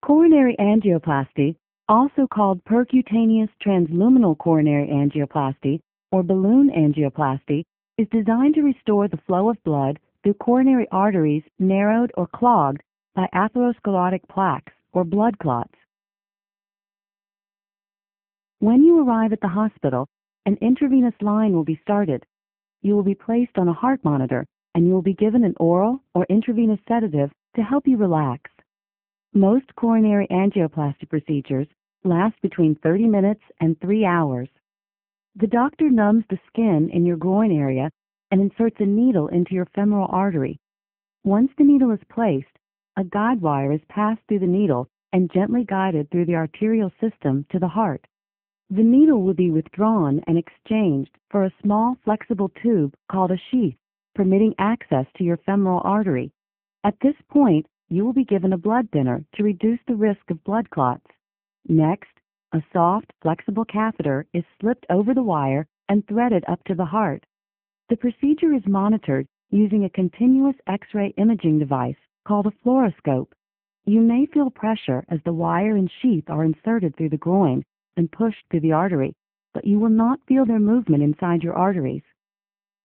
Coronary angioplasty, also called percutaneous transluminal coronary angioplasty or balloon angioplasty, is designed to restore the flow of blood through coronary arteries narrowed or clogged by atherosclerotic plaques or blood clots. When you arrive at the hospital, an intravenous line will be started. You will be placed on a heart monitor and you will be given an oral or intravenous sedative to help you relax. Most coronary angioplasty procedures last between 30 minutes and 3 hours. The doctor numbs the skin in your groin area and inserts a needle into your femoral artery. Once the needle is placed, a guide wire is passed through the needle and gently guided through the arterial system to the heart. The needle will be withdrawn and exchanged for a small flexible tube called a sheath, permitting access to your femoral artery. At this point, you will be given a blood thinner to reduce the risk of blood clots. Next, a soft, flexible catheter is slipped over the wire and threaded up to the heart. The procedure is monitored using a continuous X-ray imaging device called a fluoroscope. You may feel pressure as the wire and sheath are inserted through the groin and pushed through the artery, but you will not feel their movement inside your arteries.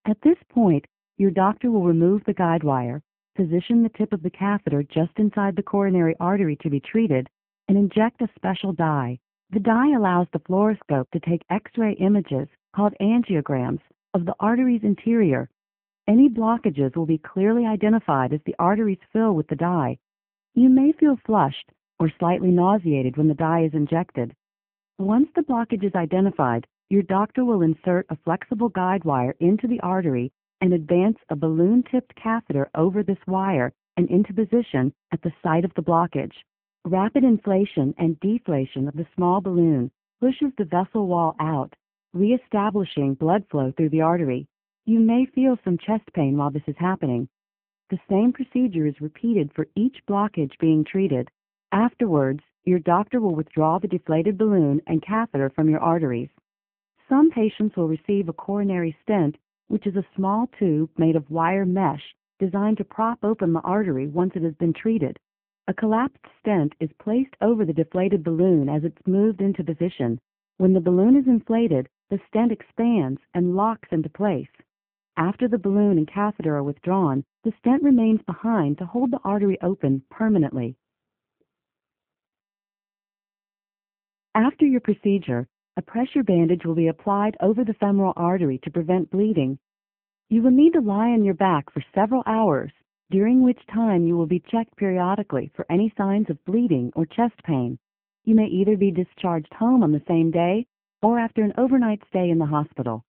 At this point, your doctor will remove the guide wire, position the tip of the catheter just inside the coronary artery to be treated, and inject a special dye. The dye allows the fluoroscope to take X-ray images, called angiograms, of the artery's interior. Any blockages will be clearly identified as the arteries fill with the dye. You may feel flushed or slightly nauseated when the dye is injected. Once the blockage is identified, your doctor will insert a flexible guide wire into the artery and advance a balloon-tipped catheter over this wire and into position at the site of the blockage. Rapid inflation and deflation of the small balloon pushes the vessel wall out, reestablishing blood flow through the artery. You may feel some chest pain while this is happening. The same procedure is repeated for each blockage being treated. Afterwards, your doctor will withdraw the deflated balloon and catheter from your arteries. Some patients will receive a coronary stent, which is a small tube made of wire mesh designed to prop open the artery once it has been treated. A collapsed stent is placed over the deflated balloon as it's moved into position. When the balloon is inflated, the stent expands and locks into place. After the balloon and catheter are withdrawn, the stent remains behind to hold the artery open permanently. After your procedure, a pressure bandage will be applied over the femoral artery to prevent bleeding. You will need to lie on your back for several hours, during which time you will be checked periodically for any signs of bleeding or chest pain. You may either be discharged home on the same day or after an overnight stay in the hospital.